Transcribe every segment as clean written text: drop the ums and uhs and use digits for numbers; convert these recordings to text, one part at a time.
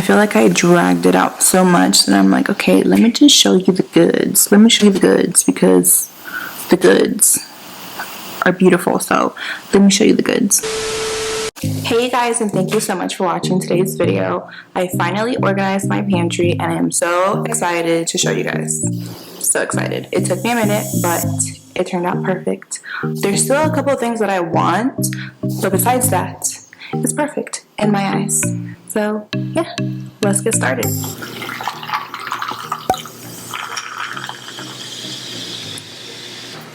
feel like I dragged it out so much that I'm like, okay, let me just show you the goods. Let me show you the goods because the goods are beautiful. So let me show you the goods. Hey guys, and thank you so much for watching today's video. I finally organized my pantry and I'm so excited to show you guys. So excited. It took me a minute, but it turned out perfect. There's still a couple of things that I want, but besides that, it's perfect in my eyes. So yeah, let's get started.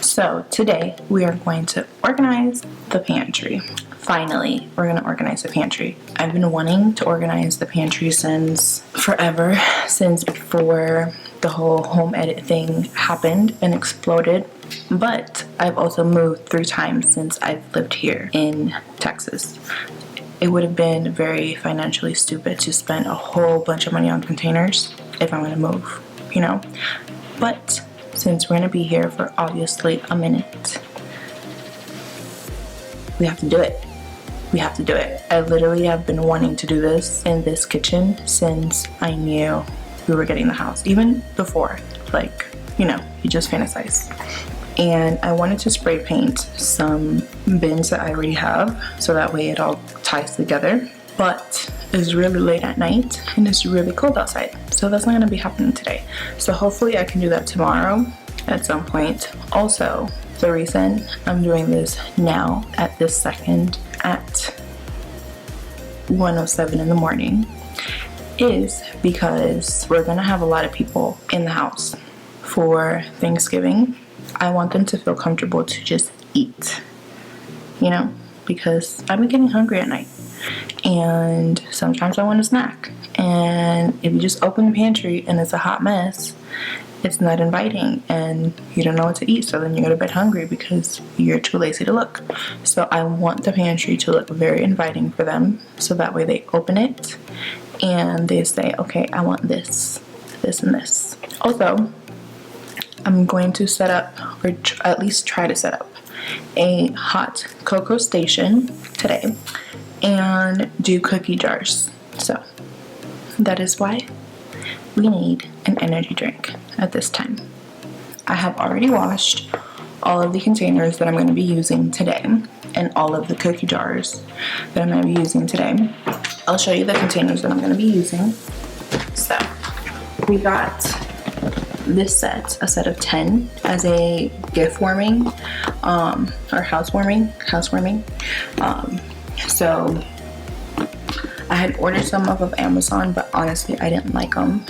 So today we are going to organize the pantry. Finally, we're going to organize the pantry. I've been wanting to organize the pantry since forever, since before the whole home edit thing happened and exploded. But I've also moved 3 times since I've lived here in Texas. It would have been very financially stupid to spend a whole bunch of money on containers if I'm going to move, you know? But since we're going to be here for obviously a minute, we have to do it. We have to do it. I literally have been wanting to do this in this kitchen since I knew we were getting the house. Even before, like, you know, you just fantasize. And I wanted to spray paint some bins that I already have so that way it all ties together. But it's really late at night and it's really cold outside, so that's not going to be happening today. So hopefully I can do that tomorrow at some point. Also, the reason I'm doing this now at this second at 1:07 in the morning is because we're going to have a lot of people in the house for Thanksgiving. I want them to feel comfortable to just eat, you know, because I've been getting hungry at night and sometimes I want a snack. And if you just open the pantry and it's a hot mess, it's not inviting and you don't know what to eat. So then you go to bed hungry because you're too lazy to look. So I want the pantry to look very inviting for them. So that way they open it and they say, okay, I want this, this, and this. Also, I'm going to set up, or at least try to set up, a hot cocoa station today and do cookie jars. So that is why we need an energy drink at this time. I have already washed all of the containers that I'm going to be using today and all of the cookie jars that I'm going to be using today. I'll show you the containers that I'm going to be using. So we got this set, a set of 10 as a gift warming or housewarming. So I had ordered some off of Amazon, but honestly I didn't like them,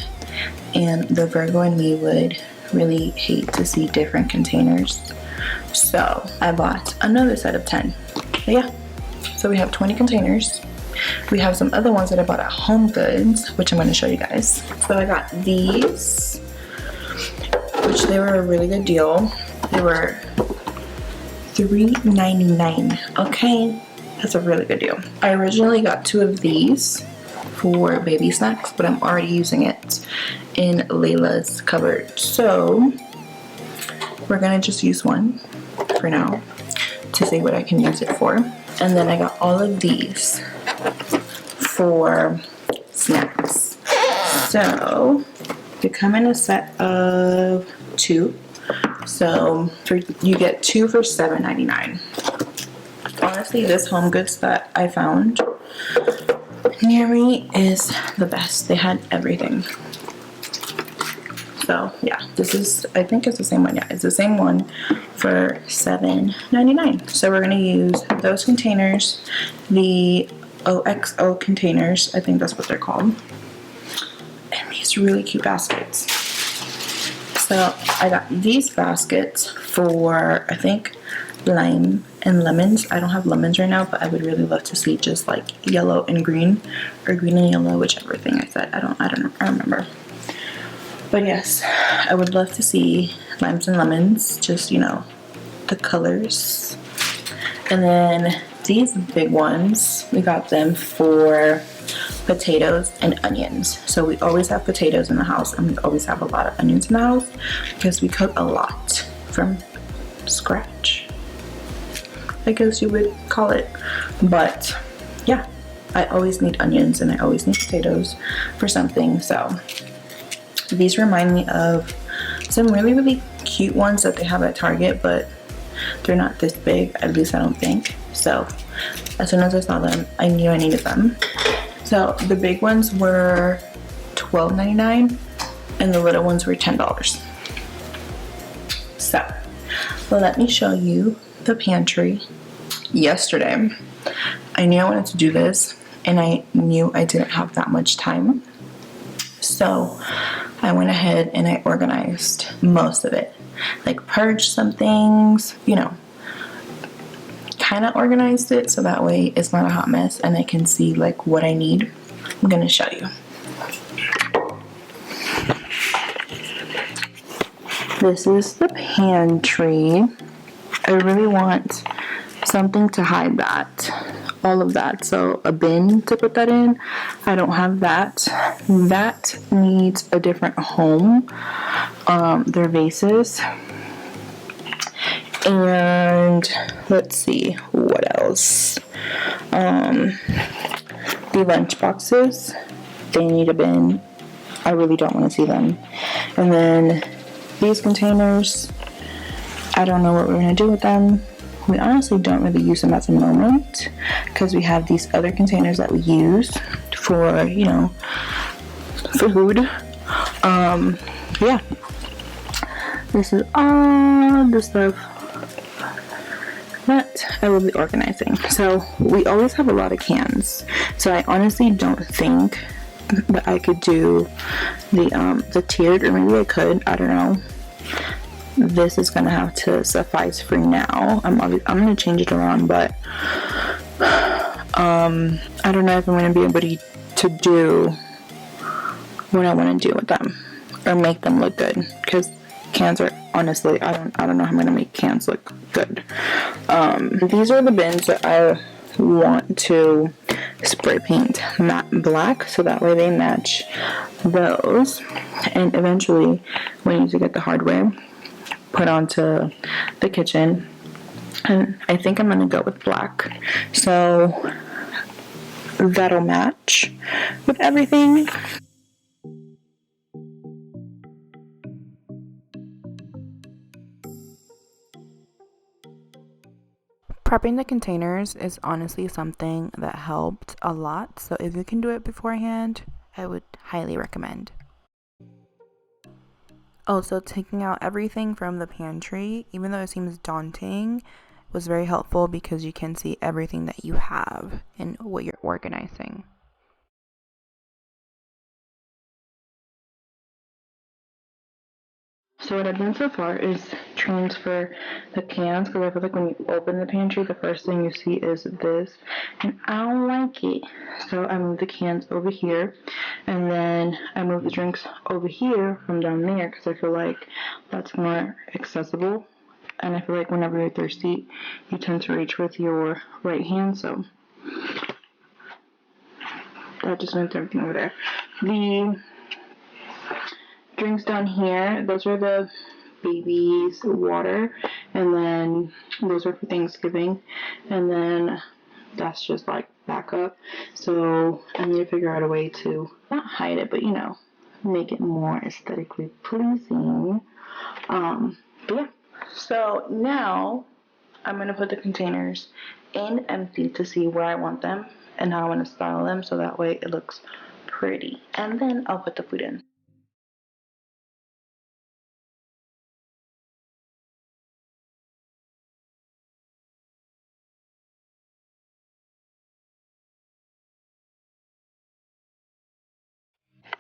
and the Virgo in me would really hate to see different containers, so I bought another set of 10. But yeah, so we have 20 containers. We have some other ones that I bought at Home Goods, which I'm going to show you guys. So I got these, which they were a really good deal. They were $3.99. Okay, that's a really good deal. I originally got 2 of these for baby snacks, but I'm already using it in Layla's cupboard. So we're gonna just use one for now to see what I can use it for. And then I got all of these for snacks. So they come in a set of 2. So you get 2 for $7.99. Honestly, this Home Goods that I found near me is the best. They had everything. So yeah, this is, I think it's the same one. Yeah, it's the same one for $7.99. So we're gonna use those containers, the OXO containers, I think that's what they're called, and these really cute baskets. So I got these baskets for, I think, lime and lemons. I don't have lemons right now, but I would really love to see just like yellow and green, or green and yellow, whichever thing I said. I don't remember. But yes, I would love to see limes and lemons, just, you know, the colors. And then these big ones, we got them for potatoes and onions. So we always have potatoes in the house, and we always have a lot of onions in the house because we cook a lot from scratch, I guess you would call it. But yeah, I always need onions and I always need potatoes for something. So these remind me of some really, really cute ones that they have at Target, but they're not this big, at least I don't think. So as soon as I saw them, I knew I needed them. So the big ones were $12.99 and the little ones were $10. So let me show you the pantry. Yesterday, I knew I wanted to do this and I knew I didn't have that much time. So I went ahead and I organized most of it. Like purged some things, you know, kind of organized it so that way it's not a hot mess and I can see like what I need. I'm gonna show you. This is the pantry. I really want something to hide that, all of that. So a bin to put that in. I don't have that. That needs a different home. They're vases. And let's see what else. The lunch boxes, they need a bin. I really don't want to see them. And then these containers, I don't know what we're going to do with them. We honestly don't really use them at the moment because we have these other containers that we use for, you know, for food. Yeah. This is all the stuff that I will be organizing. So we always have a lot of cans. So I honestly don't think that I could do the tiered, or maybe I could. I don't know. This is gonna have to suffice for now. I'm gonna change it around, but I don't know if I'm gonna be able to do what I want to do with them or make them look good, because cans are honestly, I don't know how I'm gonna make cans look good. These are the bins that I want to spray paint matte black so that way they match those, and eventually we need to get the hardware put onto the kitchen, and I think I'm gonna go with black so that'll match with everything. Prepping the containers is honestly something that helped a lot, so if you can do it beforehand, I would highly recommend. Also, taking out everything from the pantry, even though it seems daunting, was very helpful because you can see everything that you have and what you're organizing. So what I've done so far is transfer the cans, because I feel like when you open the pantry, the first thing you see is this, and I don't like it. So I moved the cans over here, and then I moved the drinks over here from down there, because I feel like that's more accessible. And I feel like whenever you're thirsty, you tend to reach with your right hand, so that just moved everything over there. The drinks down here, those are the baby's water, and then those are for Thanksgiving, and then that's just like backup. So I need to figure out a way to not hide it, but you know, make it more aesthetically pleasing. But yeah, so now I'm gonna put the containers in empty to see where I want them and how I want to style them so that way it looks pretty, and then I'll put the food in.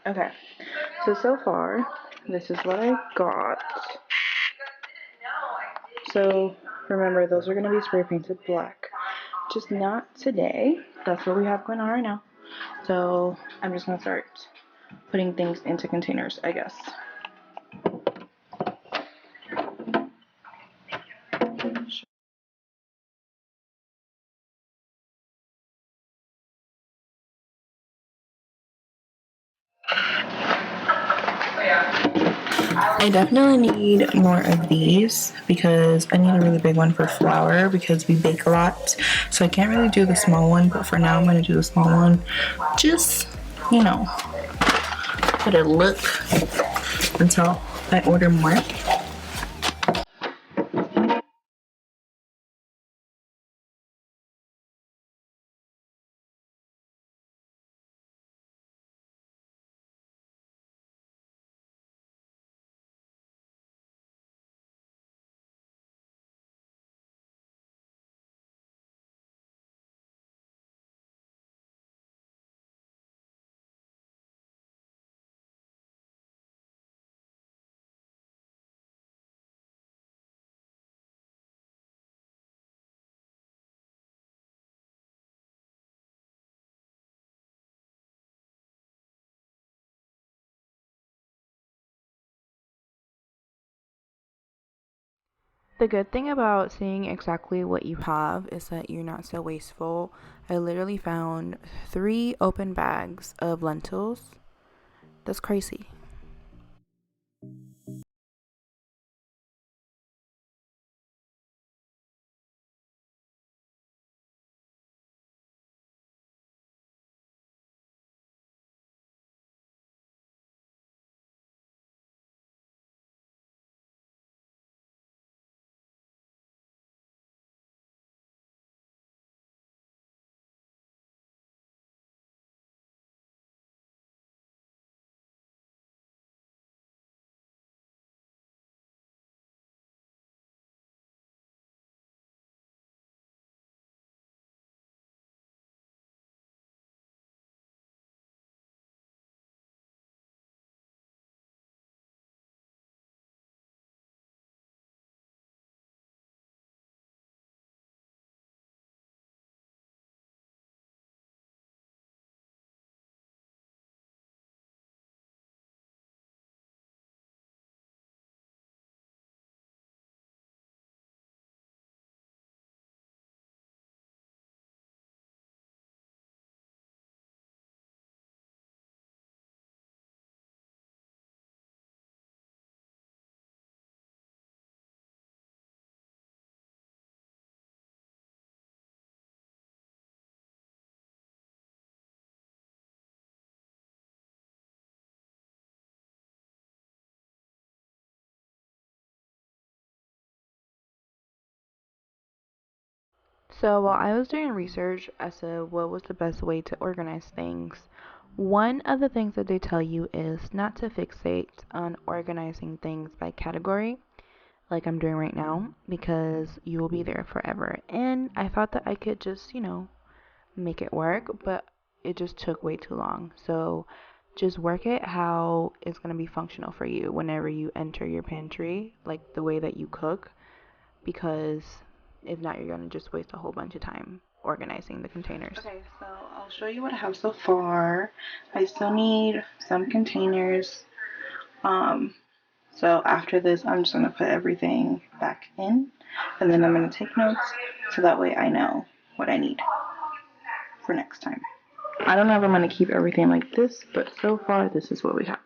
Okay, so far, this is what I got. So, remember, those are going to be spray painted black. Just not today. That's what we have going on right now. So, I'm just going to start putting things into containers, I guess. I definitely need more of these because I need a really big one for flour because we bake a lot. So I can't really do the small one, but for now I'm going to do the small one. Just, you know, let it look until I order more. The good thing about seeing exactly what you have is that you're not so wasteful. I literally found 3 open bags of lentils. That's crazy. So while I was doing research as to what was the best way to organize things, one of the things that they tell you is not to fixate on organizing things by category, like I'm doing right now, because you will be there forever. And I thought that I could just, make it work, but it just took way too long. So just work it how it's going to be functional for you whenever you enter your pantry, like the way that you cook, because if not, you're going to just waste a whole bunch of time organizing the containers. Okay, so I'll show you what I have so far. I still need some containers. Um, so after this, I'm just gonna put everything back in, and then I'm gonna take notes so that way I know what I need for next time. I don't know if I'm gonna keep everything like this, but so far this is what we have.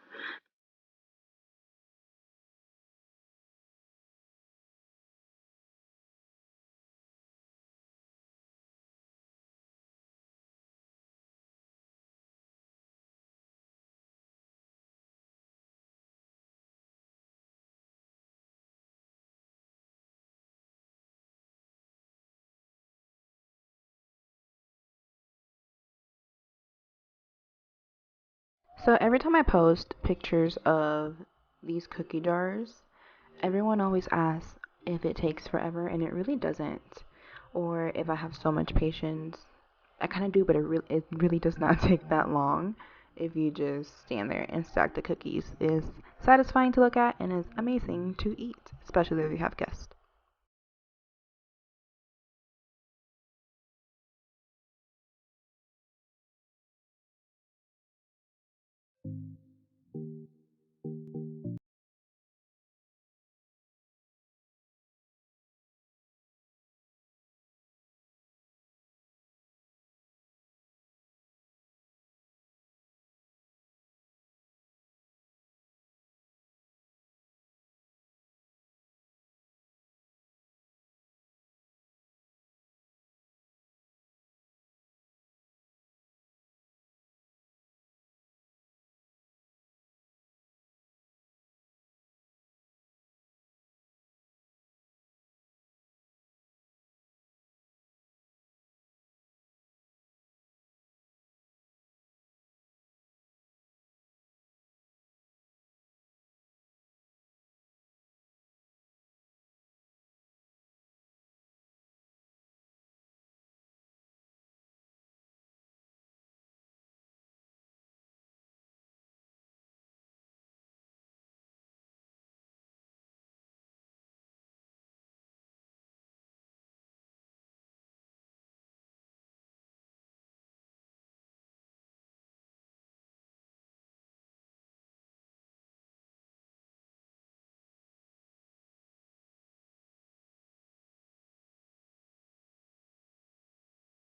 So every time I post pictures of these cookie jars, everyone always asks if it takes forever, and it really doesn't. Or if I have so much patience. I kind of do, but it really does not take that long if you just stand there and stack the cookies. It's satisfying to look at and is amazing to eat, especially if you have guests.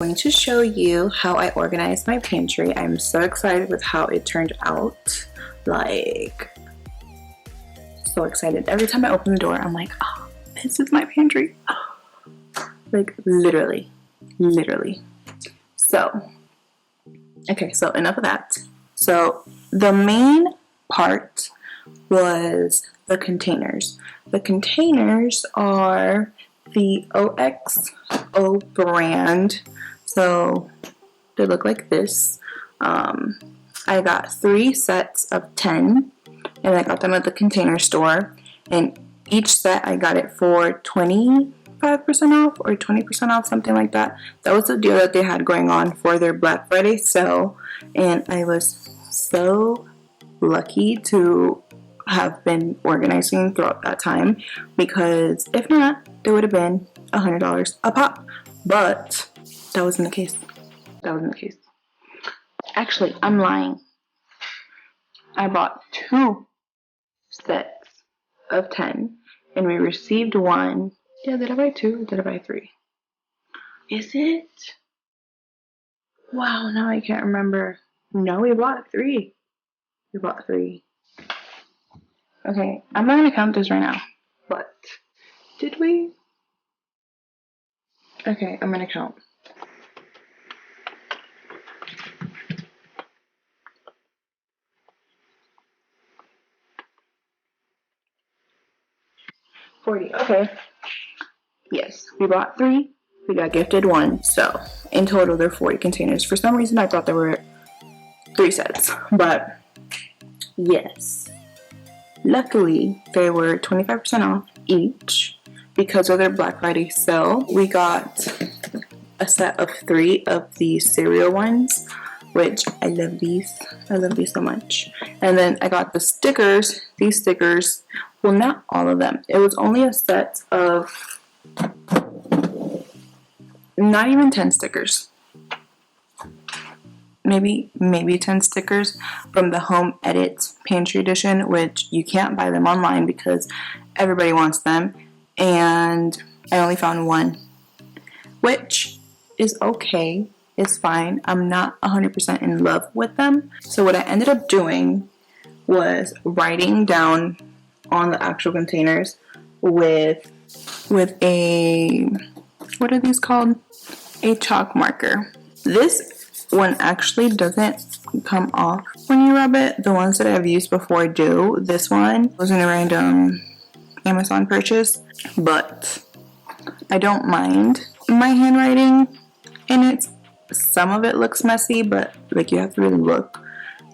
I'm going to show you how I organize my pantry. I'm so excited with how it turned out. Like, so excited. Every time I open the door, I'm like, oh, this is my pantry. Like, literally. So, okay, so enough of that. So, the main part was the containers. The containers are the OXO brand. So, they look like this. I got 3 sets of 10, and I got them at the Container Store. And each set, I got it for 25% off or 20% off, something like that. That was the deal that they had going on for their Black Friday sale. And I was so lucky to have been organizing throughout that time, because if not, it would have been $100 a pop. But that wasn't the case. Actually, I'm lying. I bought 2 sets of 10, and we received 1. Yeah, did I buy 2 or did I buy 3? Is it? Wow, now I can't remember. No, we bought 3. Okay, I'm not gonna count this right now. But did we? Okay, I'm gonna count. 40. Okay. Yes, we bought 3. We got gifted 1. So in total, there are 40 containers. For some reason, I thought there were 3 sets, but yes. Luckily, they were 25% off each because of their Black Friday sale. We got a set of 3 of the cereal ones, which I love these. I love these so much. And then I got the stickers. These stickers, well, not all of them. It was only a set of not even 10 stickers. Maybe 10 stickers from the Home Edit Pantry Edition, which you can't buy them online because everybody wants them. And I only found 1, which is okay. It's fine. I'm not 100% in love with them. So what I ended up doing was writing down on the actual containers with a, what are these called? A chalk marker. This one actually doesn't come off when you rub it. The ones that I've used before do. This one was in a random Amazon purchase, but I don't mind my handwriting in it. Some of it looks messy, but like you have to really look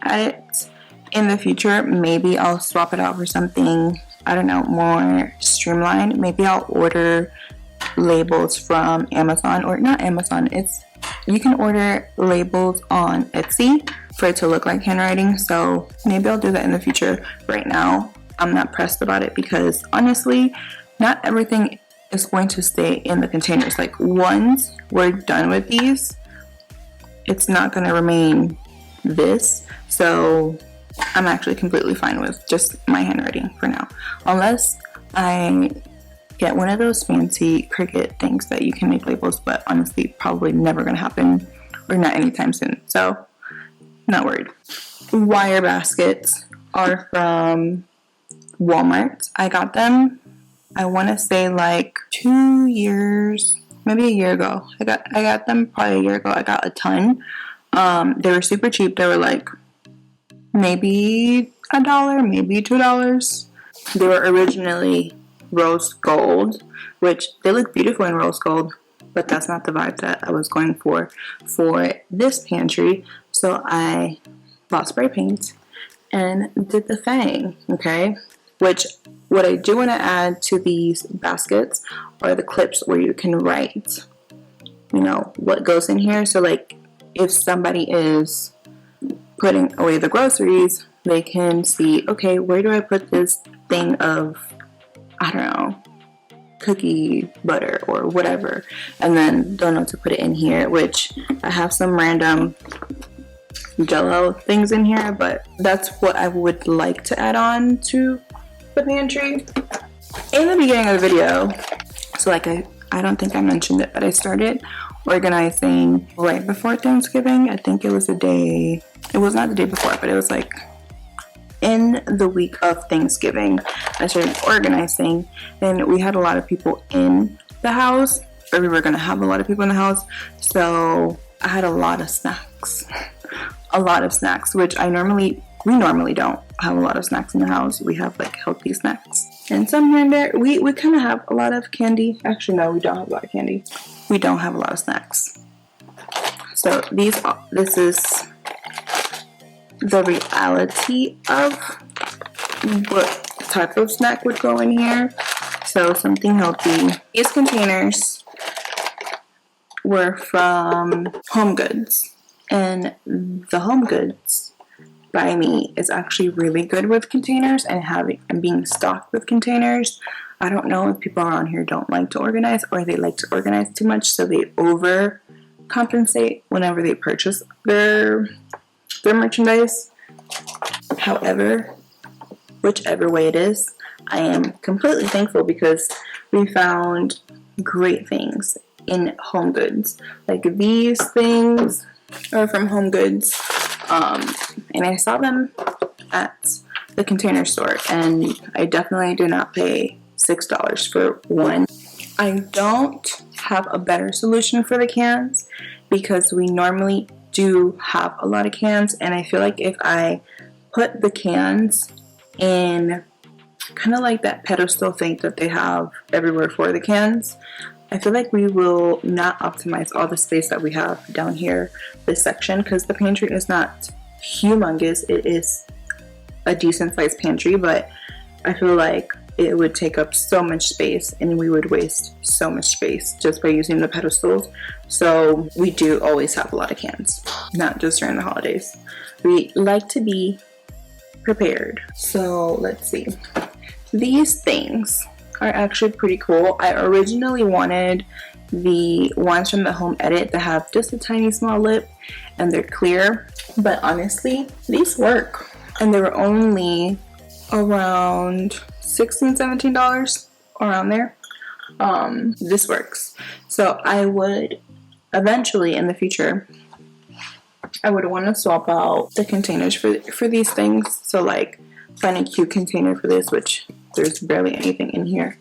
at it. In the future, maybe I'll swap it out for something, I don't know, more streamlined. Maybe I'll order labels from Amazon, or not Amazon, you can order labels on Etsy for it to look like handwriting. So maybe I'll do that in the future. Right now, I'm not pressed about it because honestly, not everything is going to stay in the containers. Like once we're done with these, it's not going to remain this. So I'm actually completely fine with just my handwriting for now. Unless I get one of those fancy Cricut things that you can make labels, but honestly, probably never going to happen, or not anytime soon. So, not worried. Wire baskets are from Walmart. I got them, I want to say like 2 years, maybe a year ago. I got them probably a year ago. I got a ton. They were super cheap. They were like maybe $1, maybe $2. They were originally rose gold, which they look beautiful in rose gold, but that's not the vibe that I was going for this pantry. So I bought spray paint and did the thing, okay? Which, what I do want to add to these baskets are the clips where you can write, you know, what goes in here. So like if somebody is putting away the groceries, they can see, okay, where do I put this thing of, I don't know, cookie butter or whatever, and then they'll know to put it in here, which I have some random Jello things in here, but that's what I would like to add on to the pantry. In the beginning of the video, so like I don't think I mentioned it, but I started organizing right before Thanksgiving. I think it was the day, it was not the day before, but it was like in the week of Thanksgiving. I started organizing, and we had a lot of people in the house, or we were gonna have a lot of people in the house, so I had a lot of snacks. A lot of snacks, which we normally don't have a lot of snacks in the house. We have like healthy snacks. And some here and there, we kind of have a lot of candy. Actually, no, we don't have a lot of candy. We don't have a lot of snacks. So this is the reality of what type of snack would go in here. So something healthy. These containers were from Home Goods. And the Home Goods by me is actually really good with containers and being stocked with containers. I don't know if people around here don't like to organize, or they like to organize too much, so they overcompensate whenever they purchase their merchandise. However, whichever way it is, I am completely thankful because we found great things in Home Goods. Like these things are from Home Goods, and I saw them at the Container Store, and I definitely did not pay $6 for one. I don't have a better solution for the cans because we normally do have a lot of cans, and I feel like if I put the cans in kind of like that pedestal thing that they have everywhere for the cans, I feel like we will not optimize all the space that we have down here, this section, because the pantry is not humongous. It is a decent sized pantry, but I feel like it would take up so much space and we would waste so much space just by using the pedestals. So we do always have a lot of cans, not just during the holidays. We like to be prepared. So let's see. These things are actually pretty cool. I originally wanted the ones from the Home Edit that have just a tiny small lip and they're clear, but honestly these work, and they were only around $16-17 around there. This works. So I would eventually in the future, I would want to swap out the containers for these things. So like find a cute container for this, which there's barely anything in here.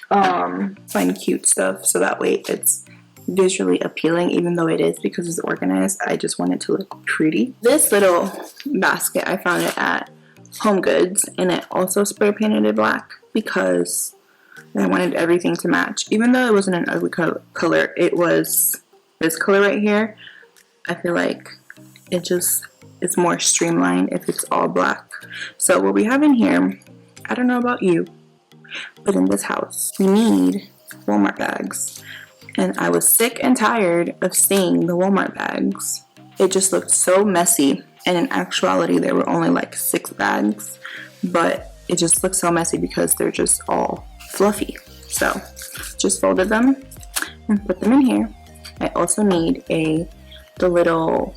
Find cute stuff so that way it's visually appealing, even though it is because it's organized. I just want it to look pretty. This little basket, I found it at Home Goods, and it also spray painted it black because I wanted everything to match. Even though it wasn't an ugly color, it was this color right here. I feel like it's more streamlined if it's all black. So what we have in here, I don't know about you, but in this house, we need Walmart bags. And I was sick and tired of seeing the Walmart bags. It just looked so messy. And in actuality, there were only like 6 bags. But it just looked so messy because they're just all fluffy. So just folded them and put them in here. I also need the little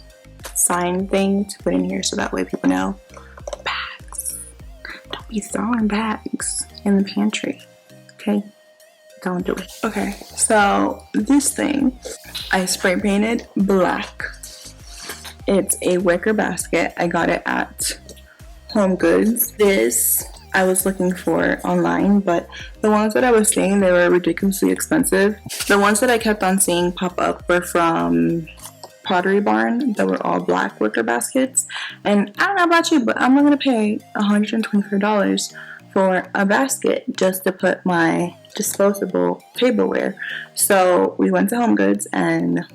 sign thing to put in here so that way people know. Bags. Don't be throwing bags in the pantry. Okay? Don't do it. Okay, so this thing I spray painted black. It's a wicker basket. I got it at Home Goods. This I was looking for online, but the ones that I was seeing, they were ridiculously expensive. The ones that I kept on seeing pop up were from Pottery Barn that were all black wicker baskets. And I don't know about you, but I'm not gonna pay $125 for a basket just to put my disposable tableware. So we went to Home Goods and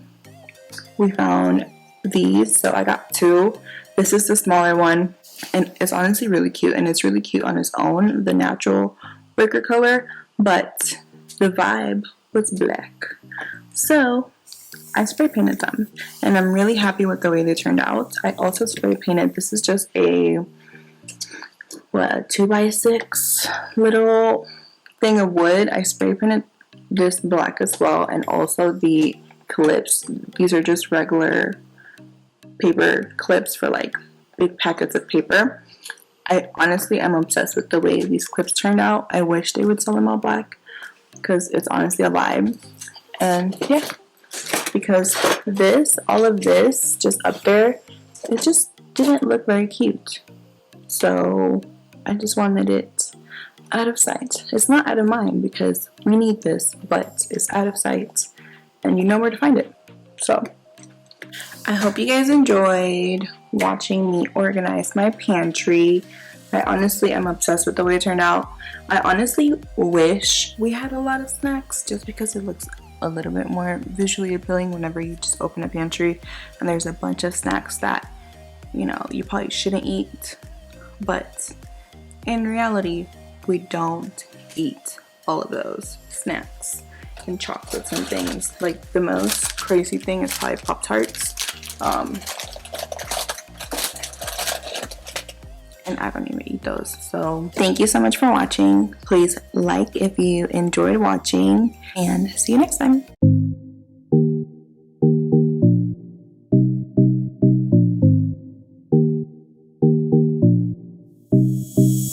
we found these. So I got 2. This is the smaller one, and it's honestly really cute, and it's really cute on its own, the natural wicker color, but the vibe was black. So I spray painted them, and I'm really happy with the way they turned out. I also spray painted, this is just a 2x6 little thing of wood. I spray painted this black as well, and also the clips. These are just regular paper clips for like big packets of paper. I honestly am obsessed with the way these clips turned out. I wish they would sell them all black because it's honestly a vibe. And yeah, because all of this just up there, it just didn't look very cute. So I just wanted it out of sight. It's not out of mind because we need this, but it's out of sight and you know where to find it. So I hope you guys enjoyed watching me organize my pantry. I honestly am obsessed with the way it turned out. I honestly wish we had a lot of snacks just because it looks a little bit more visually appealing whenever you just open a pantry and there's a bunch of snacks that, you know, you probably shouldn't eat. But in reality, we don't eat all of those snacks and chocolates and things. Like the most crazy thing is probably Pop-Tarts. And I don't even eat those. So thank you so much for watching. Please like if you enjoyed watching, and see you next time.